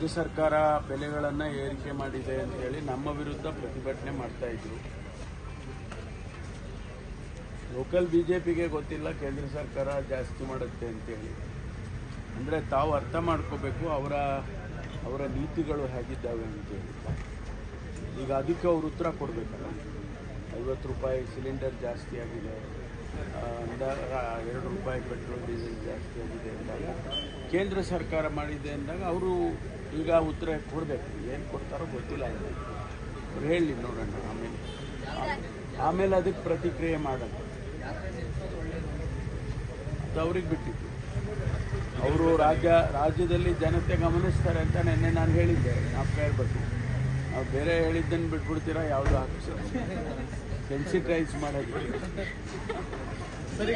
ರಾಜ್ಯ ಸರ್ಕಾರ ಬೆಲೆಗಳನ್ನು ಏರಿಕೆ ಮಾಡಿದೆ ಅಂತ ಹೇಳಿ ನಮ್ಮ ವಿರುದ್ಧ ಪ್ರತಿಭಟನೆ ಮಾಡ್ತಾ ಇದ್ರು. ಲೋಕಲ್ ಬಿಜೆಪಿಗೆ ಗೊತ್ತಿಲ್ಲ ಕೇಂದ್ರ ಸರ್ಕಾರ ಜಾಸ್ತಿ ಮಾಡುತ್ತೆ ಅಂತೇಳಿ. ಅಂದರೆ ತಾವು ಅರ್ಥ ಮಾಡ್ಕೋಬೇಕು ಅವರ ನೀತಿಗಳು ಹೇಗಿದ್ದಾವೆ ಅಂತೇಳಿ. ಈಗ ಅದಕ್ಕೆ ಅವರು ಉತ್ತರ ಕೊಡಬೇಕಲ್ಲ. 50 ರೂಪಾಯಿ ಸಿಲಿಂಡರ್ ಜಾಸ್ತಿ ಆಗಿದೆ, 2 ರೂಪಾಯಿ ಪೆಟ್ರೋಲ್ ಡೀಸೆಲ್ ಜಾಸ್ತಿ ಆಗಿದೆ ಅಂದಾಗ ಕೇಂದ್ರ ಸರ್ಕಾರ ಮಾಡಿದೆ ಅಂದಾಗ ಅವರು ಈಗ ಉತ್ತರ ಕೊಡಬೇಕು. ಏನು ಕೊಡ್ತಾರೋ ಗೊತ್ತಿಲ್ಲ. ಅವ್ರು ಹೇಳಿ ನೋಡೋಣ, ಆಮೇಲೆ ಅದಕ್ಕೆ ಪ್ರತಿಕ್ರಿಯೆ ಮಾಡೋದು ಅದು ಅವ್ರಿಗೆ ಬಿಟ್ಟಿತ್ತು. ಅವರು ರಾಜ್ಯದಲ್ಲಿ ಜನತೆ ಗಮನಿಸ್ತಾರೆ ಅಂತ ನಿನ್ನೆ ನಾನು ಹೇಳಿದ್ದೆ. ನಾವು ಕೇಳಬೇಕು, ನಾವು ಬೇರೆ ಹೇಳಿದ್ದನ್ನು ಬಿಟ್ಬಿಡ್ತೀರಾ, ಯಾವುದು ಸೆನ್ಸಿಟೈಸ್ ಮಾಡೋದು.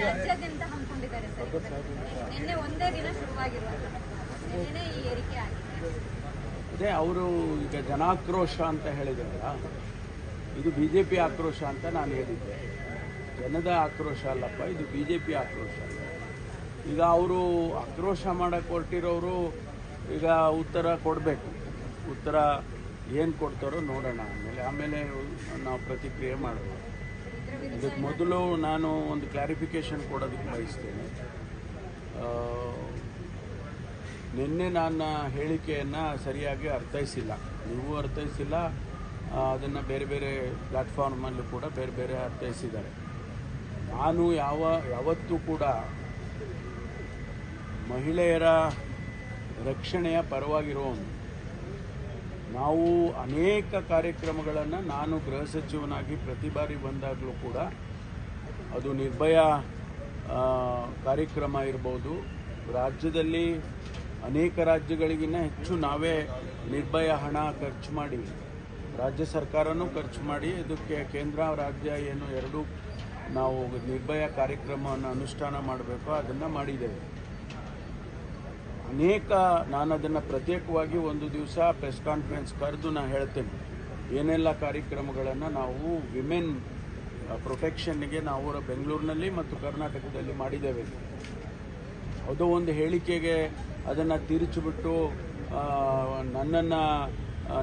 ರಾಜ್ಯಾದ್ಯಂತ ಹಮ್ಮಿಕೊಂಡಿದ್ದಾರೆ ಸರ್. ನಿನ್ನೆ ಒಂದೇ ದಿನ ಶುರುವಾಗಿರುವಂತಹ ಈ ಏರಿಕೆ ಆಗಿದೆ. ಅದೇ ಅವರು ಈಗ ಜನಾಕ್ರೋಶ ಅಂತ ಹೇಳಿದ್ರಲ್ಲ, ಇದು ಬಿಜೆಪಿ ಆಕ್ರೋಶ ಅಂತ ನಾನು ಹೇಳಿದ್ದೆ. ಜನದ ಆಕ್ರೋಶ ಅಲ್ಲಪ್ಪ, ಇದು ಬಿಜೆಪಿ ಆಕ್ರೋಶ. ಈಗ ಅವರು ಆಕ್ರೋಶ ಮಾಡಕ್ಕೆ ಹೊರಟಿರೋರು ಈಗ ಉತ್ತರ ಕೊಡಬೇಕು. ಉತ್ತರ ಏನು ಕೊಡ್ತಾರೋ ನೋಡೋಣ, ಆಮೇಲೆ ನಾವು ಪ್ರತಿಕ್ರಿಯೆ ಮಾಡಬೇಕು. ಇದಕ್ಕೆ ಮೊದಲು ನಾನು ಒಂದು ಕ್ಲಾರಿಫಿಕೇಷನ್ ಕೊಡೋದಕ್ಕೆ ಬಯಸ್ತೇನೆ. ನಿನ್ನೆ ನನ್ನ ಹೇಳಿಕೆಯನ್ನು ಸರಿಯಾಗಿ ಅರ್ಥೈಸಿಲ್ಲ, ನೀವು ಅರ್ಥೈಸಿಲ್ಲ, ಅದನ್ನು ಬೇರೆ ಬೇರೆ ಪ್ಲ್ಯಾಟ್ಫಾರ್ಮಲ್ಲೂ ಕೂಡ ಬೇರೆ ಬೇರೆ ಅರ್ಥೈಸಿದ್ದಾರೆ. ನಾನು ಯಾವತ್ತೂ ಕೂಡ ಮಹಿಳೆಯರ ರಕ್ಷಣೆಯ ಪರವಾಗಿರೋನು. ನಾವು ಅನೇಕ ಕಾರ್ಯಕ್ರಮಗಳನ್ನು ನಾನು ಗೃಹ ಸಚಿವನಾಗಿ ಪ್ರತಿ ಬಾರಿ ಬಂದಾಗಲೂ ಕೂಡ, ಅದು ನಿರ್ಭಯ ಕಾರ್ಯಕ್ರಮ ಇರ್ಬೋದು, ರಾಜ್ಯದಲ್ಲಿ ಅನೇಕ ರಾಜ್ಯಗಳಿಗಿಂತ ಹೆಚ್ಚು ನಾವೇ ನಿರ್ಭಯ ಹಣ ಖರ್ಚು ಮಾಡಿ, ರಾಜ್ಯ ಸರ್ಕಾರನೂ ಖರ್ಚು ಮಾಡಿ, ಇದಕ್ಕೆ ಕೇಂದ್ರ ರಾಜ್ಯ ಏನು ಎರಡೂ ನಾವು ನಿರ್ಭಯ ಕಾರ್ಯಕ್ರಮವನ್ನು ಅನುಷ್ಠಾನ ಮಾಡಬೇಕು, ಅದನ್ನು ಮಾಡಿದ್ದೇವೆ. ನಾನು ಅದನ್ನು ಪ್ರತ್ಯೇಕವಾಗಿ ಒಂದು ದಿವಸ ಪ್ರೆಸ್ ಕಾನ್ಫರೆನ್ಸ್ ಕರೆದು ನಾನು ಹೇಳ್ತೇನೆ ಏನೆಲ್ಲ ಕಾರ್ಯಕ್ರಮಗಳನ್ನು ನಾವು ವಿಮೆನ್ ಪ್ರೊಟೆಕ್ಷನ್ಗೆ ನಾವು ಬೆಂಗಳೂರಿನಲ್ಲಿ ಮತ್ತು ಕರ್ನಾಟಕದಲ್ಲಿ ಮಾಡಿದ್ದೇವೆ. ಅದು ಒಂದು ಹೇಳಿಕೆಗೆ ಅದನ್ನು ತಿರುಚಿಬಿಟ್ಟು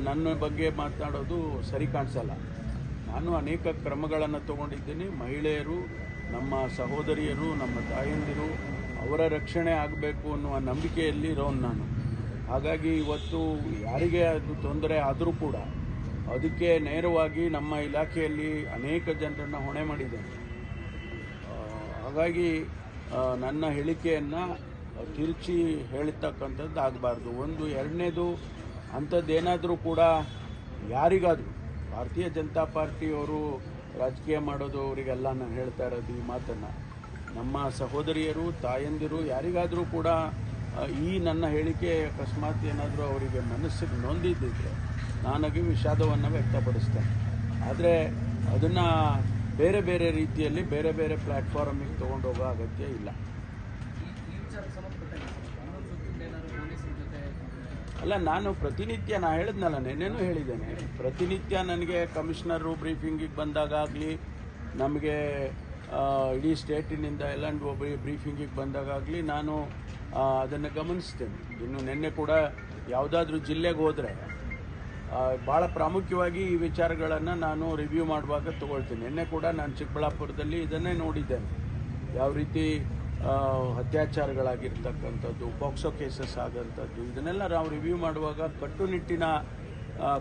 ನನ್ನ ಬಗ್ಗೆ ಮಾತನಾಡೋದು ಸರಿ ಕಾಣಿಸಲ್ಲ. ನಾನು ಅನೇಕ ಕ್ರಮಗಳನ್ನು ತಗೊಂಡಿದ್ದೀನಿ. ಮಹಿಳೆಯರು, ನಮ್ಮ ಸಹೋದರಿಯರು, ನಮ್ಮ ತಾಯಂದಿರು, ಅವರ ರಕ್ಷಣೆ ಆಗಬೇಕು ಅನ್ನುವ ನಂಬಿಕೆಯಲ್ಲಿ ಇರೋನು ನಾನು. ಹಾಗಾಗಿ ಇವತ್ತು ಯಾರಿಗೆ ಅದು ತೊಂದರೆ ಆದರೂ ಕೂಡ ಅದಕ್ಕೆ ನೇರವಾಗಿ ನಮ್ಮ ಇಲಾಖೆಯಲ್ಲಿ ಅನೇಕ ಜನರನ್ನು ಹೊಣೆ ಮಾಡಿದ್ದೇನೆ. ಹಾಗಾಗಿ ನನ್ನ ಹೇಳಿಕೆಯನ್ನು ತಿರುಚಿ ಹೇಳ್ತಕ್ಕಂಥದ್ದು ಆಗಬಾರ್ದು. ಒಂದು. ಎರಡನೇದು, ಅಂಥದ್ದೇನಾದರೂ ಕೂಡ ಯಾರಿಗಾದರೂ ಭಾರತೀಯ ಜನತಾ ಪಾರ್ಟಿಯವರು ರಾಜಕೀಯ ಮಾಡೋದು ಅವರಿಗೆಲ್ಲ ನಾನು ಹೇಳ್ತಾ ಇರೋದು ಈ ಮಾತನ್ನು. ನಮ್ಮ ಸಹೋದರಿಯರು, ತಾಯಂದಿರು ಯಾರಿಗಾದರೂ ಕೂಡ ಈ ನನ್ನ ಹೇಳಿಕೆ ಅಕಸ್ಮಾತ್ ಏನಾದರೂ ಅವರಿಗೆ ಮನಸ್ಸಿಗೆ ನೊಂದಿದ್ದಿದ್ರೆ ನಾನಾಗಿ ವಿಷಾದವನ್ನು ವ್ಯಕ್ತಪಡಿಸ್ತೇನೆ. ಆದರೆ ಅದನ್ನು ಬೇರೆ ಬೇರೆ ರೀತಿಯಲ್ಲಿ ಬೇರೆ ಬೇರೆ ಪ್ಲ್ಯಾಟ್ಫಾರ್ಮಿಗೆ ತೊಗೊಂಡೋಗೋ ಅಗತ್ಯ ಇಲ್ಲ. ಅಲ್ಲ, ನಾನು ಪ್ರತಿನಿತ್ಯ ಹೇಳಿದ್ನಲ್ಲ, ನೆನ್ನೆನೂ ಹೇಳಿದ್ದೇನೆ, ಪ್ರತಿನಿತ್ಯ ನನಗೆ ಕಮಿಷನರು ಬ್ರೀಫಿಂಗಿಗೆ ಬಂದಾಗಲಿ, ನಮಗೆ ಇಡೀ ಸ್ಟೇಟಿನಿಂದ ಎಲ್ಲ ಬ್ರೀಫಿಂಗಿಗೆ ಬಂದಾಗಲಿ ನಾನು ಅದನ್ನು ಗಮನಿಸ್ತೇನೆ. ಇನ್ನು ನಿನ್ನೆ ಕೂಡ ಯಾವುದಾದ್ರೂ ಜಿಲ್ಲೆಗೆ ಹೋದರೆ ಭಾಳ ಪ್ರಾಮುಖ್ಯವಾಗಿ ಈ ವಿಚಾರಗಳನ್ನು ನಾನು ರಿವ್ಯೂ ಮಾಡುವಾಗ ತೊಗೊಳ್ತೀನಿ. ನಿನ್ನೆ ಕೂಡ ನಾನು ಚಿಕ್ಕಬಳ್ಳಾಪುರದಲ್ಲಿ ಇದನ್ನೇ ನೋಡಿದ್ದೇನೆ. ಯಾವ ರೀತಿ ಅತ್ಯಾಚಾರಗಳಾಗಿರ್ತಕ್ಕಂಥದ್ದು, ಪಾಕ್ಸೋ ಕೇಸಸ್ ಆದಂಥದ್ದು, ಇದನ್ನೆಲ್ಲ ನಾವು ರಿವ್ಯೂ ಮಾಡುವಾಗ ಕಟ್ಟುನಿಟ್ಟಿನ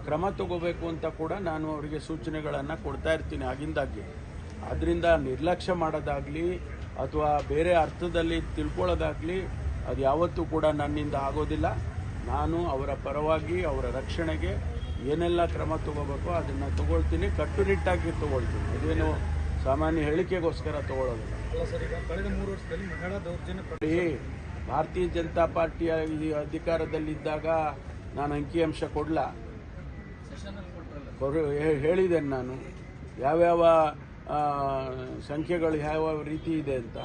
ಕ್ರಮ ತಗೋಬೇಕು ಅಂತ ಕೂಡ ನಾನು ಅವರಿಗೆ ಸೂಚನೆಗಳನ್ನು ಕೊಡ್ತಾ ಇರ್ತೀನಿ ಆಗಿಂದಾಗೆ. ಆದ್ದರಿಂದ ನಿರ್ಲಕ್ಷ್ಯ ಮಾಡೋದಾಗಲಿ ಅಥವಾ ಬೇರೆ ಅರ್ಥದಲ್ಲಿ ತಿಳ್ಕೊಳ್ಳೋದಾಗಲಿ ಅದು ಯಾವತ್ತೂ ಕೂಡ ನನ್ನಿಂದ ಆಗೋದಿಲ್ಲ. ನಾನು ಅವರ ಪರವಾಗಿ ಅವರ ರಕ್ಷಣೆಗೆ ಏನೆಲ್ಲ ಕ್ರಮ ತಗೋಬೇಕೋ ಅದನ್ನು ತಗೊಳ್ತೀನಿ, ಕಟ್ಟುನಿಟ್ಟಾಗಿ ತಗೊಳ್ತೀನಿ. ಇದೇನು ಸಾಮಾನ್ಯ ಹೇಳಿಕೆಗೋಸ್ಕರ ತಗೊಳ್ಳೋದಿಲ್ಲ. ಭಾರತೀಯ ಜನತಾ ಪಾರ್ಟಿಯ ಅಧಿಕಾರದಲ್ಲಿದ್ದಾಗ ನಾನು ಅಂಕಿಅಂಶ ಕೊಡಲ ಹೇಳಿದ್ದೇನೆ. ನಾನು ಯಾವ್ಯಾವ ಸಂಖ್ಯೆಗಳು ಯಾವ ರೀತಿ ಇದೆ ಅಂತ,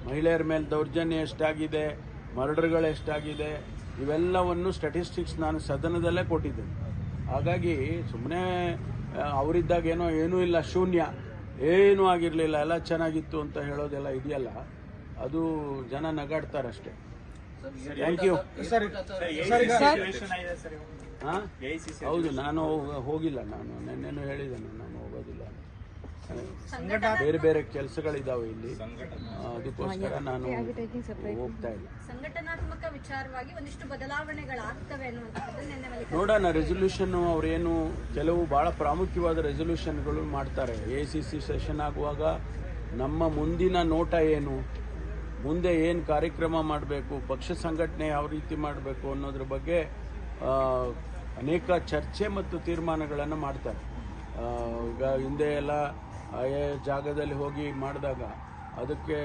ಮಹಿಳೆಯರ ಮೇಲೆ ದೌರ್ಜನ್ಯ ಎಷ್ಟಾಗಿದೆ, ಮರ್ಡರ್ಗಳು ಎಷ್ಟಾಗಿದೆ, ಇವೆಲ್ಲವನ್ನು ಸ್ಟ್ಯಾಟಿಸ್ಟಿಕ್ಸ್ ನಾನು ಸದನದಲ್ಲೇ ಕೊಟ್ಟಿದ್ದೇನೆ. ಹಾಗಾಗಿ ಸುಮ್ಮನೆ ಅವರಿದ್ದಾಗ ಏನೂ ಇಲ್ಲ, ಶೂನ್ಯ, ಏನೂ ಆಗಿರಲಿಲ್ಲ, ಎಲ್ಲ ಚೆನ್ನಾಗಿತ್ತು ಅಂತ ಹೇಳೋದೆಲ್ಲ ಇದೆಯಲ್ಲ, ಅದು ಜನ ನಗಾಡ್ತಾರಷ್ಟೇ. Thank you. ಹಾಂ ಹೌದು, ನಾನು ಹೋಗಿಲ್ಲ. ನಾನು ನಿನ್ನೆನೂ ಹೇಳಿದ್ದೇನೆ, ನಾನು ಹೋಗೋದಿಲ್ಲ. ಬೇರೆ ಬೇರೆ ಕೆಲಸಗಳಿದ್ದಾವೆ ಇಲ್ಲಿ, ಅದಕ್ಕೋಸ್ಕರ ನಾನು ಹೋಗ್ತಾ ಇಲ್ಲ. ಸಂಘಟನಾತ್ಮಕ ವಿಚಾರವಾಗಿ ಒಂದಿಷ್ಟು ಬದಲಾವಣೆಗಳಾಗ್ತವೆ ಅನ್ನುವಂಥದ್ದು ನಿನ್ನೆ ಮಲ್ಲಿಕಾರ್ಜುನ ನೋಡೋಣ. ರೆಸೊಲ್ಯೂಷನ್ ಅವರೇನು ಕೆಲವು ಬಹಳ ಪ್ರಾಮುಖ್ಯವಾದ ರೆಸೊಲ್ಯೂಷನ್ಗಳು ಮಾಡ್ತಾರೆ. ACC ಸೆಷನ್ ಆಗುವಾಗ ನಮ್ಮ ಮುಂದಿನ ನೋಟ ಏನು, ಮುಂದೆ ಏನು ಕಾರ್ಯಕ್ರಮ ಮಾಡಬೇಕು, ಪಕ್ಷ ಸಂಘಟನೆ ಯಾವ ರೀತಿ ಮಾಡಬೇಕು ಅನ್ನೋದ್ರ ಬಗ್ಗೆ ಅನೇಕ ಚರ್ಚೆ ಮತ್ತು ತೀರ್ಮಾನಗಳನ್ನು ಮಾಡ್ತಾರೆ. ಈಗ ಹಿಂದೆ ಎಲ್ಲ ಜಾಗದಲ್ಲಿ ಹೋಗಿ ಮಾಡಿದಾಗ ಅದಕ್ಕೆ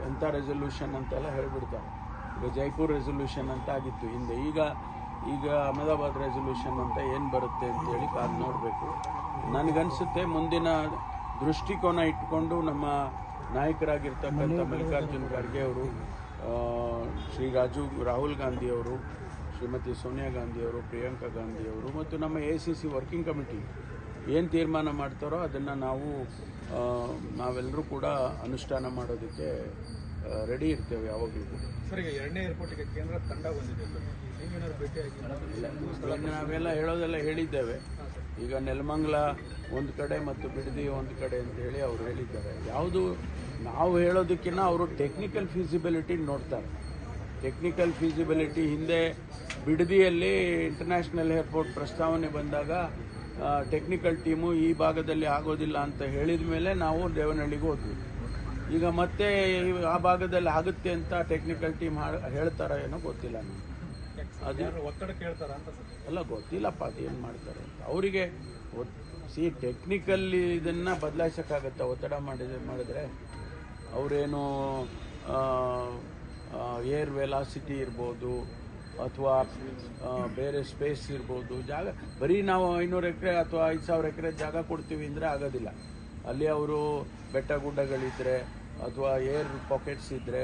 ಎಂಥ ರೆಸೊಲ್ಯೂಷನ್ ಅಂತೆಲ್ಲ ಹೇಳಿಬಿಡ್ತಾರೆ. ಈಗ ಜೈಪುರ್ ರೆಸೊಲ್ಯೂಷನ್ ಅಂತ ಆಗಿತ್ತು ಹಿಂದೆ, ಈಗ ಅಹಮದಾಬಾದ್ ರೆಸೊಲ್ಯೂಷನ್ ಅಂತ ಏನು ಬರುತ್ತೆ ಅಂತೇಳಿ ಕಾದು ನೋಡಬೇಕು. ನನಗನ್ಸುತ್ತೆ ಮುಂದಿನ ದೃಷ್ಟಿಕೋನ ಇಟ್ಕೊಂಡು ನಮ್ಮ ನಾಯಕರಾಗಿರ್ತಕ್ಕಂಥ ಮಲ್ಲಿಕಾರ್ಜುನ್ ಖರ್ಗೆ ಅವರು, ಶ್ರೀ ರಾಹುಲ್ ಗಾಂಧಿ ಅವರು, ಶ್ರೀಮತಿ ಸೋನಿಯಾ ಗಾಂಧಿ ಅವರು, ಪ್ರಿಯಾಂಕಾ ಗಾಂಧಿ ಅವರು ಮತ್ತು ನಮ್ಮ ACC ವರ್ಕಿಂಗ್ ಕಮಿಟಿ ಏನು ತೀರ್ಮಾನ ಮಾಡ್ತಾರೋ ಅದನ್ನು ನಾವೆಲ್ಲರೂ ಕೂಡ ಅನುಷ್ಠಾನ ಮಾಡೋದಕ್ಕೆ ರೆಡಿ ಇರ್ತೇವೆ ಯಾವಾಗಲೂ. ಸರ್, ಈಗ 2ನೇ ಏರ್ಪೋರ್ಟಿಗೆ ಕೇಂದ್ರ ತಂಡ ಬಂದಿದೆ, ನೀವೇನಾದ್ರು ಭೇಟಿಯಾಗಿ? ನಾವೆಲ್ಲ ಹೇಳೋದೆಲ್ಲ ಹೇಳಿದ್ದೇವೆ. ಈಗ ನೆಲಮಂಗಲ ಒಂದು ಕಡೆ ಮತ್ತು ಬಿಡದಿ ಒಂದು ಕಡೆ ಅಂತ ಹೇಳಿ ಅವರು ಹೇಳಿದ್ದಾರೆ. ಯಾವುದು ನಾವು ಹೇಳೋದಕ್ಕಿಂತ ಅವರು ಟೆಕ್ನಿಕಲ್ ಫೀಸಿಬಿಲಿಟಿ ನೋಡ್ತಾರೆ. ಟೆಕ್ನಿಕಲ್ ಫೀಸಿಬಿಲಿಟಿ ಹಿಂದೆ ಬಿಡದಿಯಲ್ಲಿ ಇಂಟರ್ನ್ಯಾಷನಲ್ ಏರ್ಪೋರ್ಟ್ ಪ್ರಸ್ತಾವನೆ ಬಂದಾಗ ಟೆಕ್ನಿಕಲ್ ಟೀಮು ಈ ಭಾಗದಲ್ಲಿ ಆಗೋದಿಲ್ಲ ಅಂತ ಹೇಳಿದ ಮೇಲೆ ನಾವು ದೇವನಹಳ್ಳಿಗೆ ಹೋದ್ವಿ. ಈಗ ಮತ್ತೆ ಆ ಭಾಗದಲ್ಲಿ ಆಗುತ್ತೆ ಅಂತ ಟೆಕ್ನಿಕಲ್ ಟೀಮ್ ಹೇಳ್ತಾರ ಏನೋ ಗೊತ್ತಿಲ್ಲ. ಅದು ಒತ್ತಡ ಕೇಳ್ತಾರ ಅಂತ ಅಲ್ಲ, ಗೊತ್ತಿಲ್ಲಪ್ಪ ಅದೇನು ಮಾಡ್ತಾರೆ ಅಂತ. ಅವರಿಗೆ ಟೆಕ್ನಿಕಲ್ ಇದನ್ನು ಬದಲಾಯಿಸೋಕ್ಕಾಗತ್ತಾ? ಒತ್ತಡ ಮಾಡಿದ್ರೆ ಅವರೇನು ಏರ್ ವೆಲಾಸಿಟಿ ಇರ್ಬೋದು ಅಥವಾ ಬೇರೆ ಸ್ಪೇಸ್ ಇರ್ಬೋದು, ಜಾಗ ಬರೀ ನಾವು 500 ಎಕರೆ ಅಥವಾ 5,000 ಎಕರೆ ಜಾಗ ಕೊಡ್ತೀವಿ ಅಂದರೆ ಆಗೋದಿಲ್ಲ. ಅಲ್ಲಿ ಅವರು ಬೆಟ್ಟ ಗುಡ್ಡಗಳಿದ್ದರೆ ಅಥವಾ ಏರ್ ಪಾಕೆಟ್ಸ್ ಇದ್ದರೆ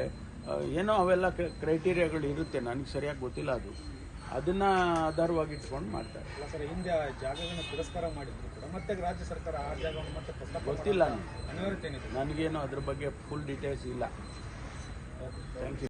ಏನೋ ಅವೆಲ್ಲ ಕ್ರೈಟೀರಿಯಾಗಳು ಇರುತ್ತೆ. ನನಗೆ ಸರಿಯಾಗಿ ಗೊತ್ತಿಲ್ಲ ಅದು. ಅದನ್ನು ಆಧಾರವಾಗಿ ಇಟ್ಕೊಂಡು ಮಾಡ್ತಾರೆ. ಅಲ್ಲ ಸರ್, ಹಿಂದೆ ಜಾಗಗಳನ್ನು ತಿರಸ್ಕಾರ ಮಾಡಿದ್ರು ಕೂಡ ಮತ್ತೆ ರಾಜ್ಯ ಸರ್ಕಾರ ಆ ಜಾಗವನ್ನು ಮತ್ತೆ ಪ್ರಸ್ತಾಪ ಗೊತ್ತಿಲ್ಲ ಅನಿವಾರ್ಯತೆ ಏನಿದೆ? ನನಗೇನು ಅದ್ರ ಬಗ್ಗೆ ಫುಲ್ ಡೀಟೇಲ್ಸ್ ಇಲ್ಲ. Thank you.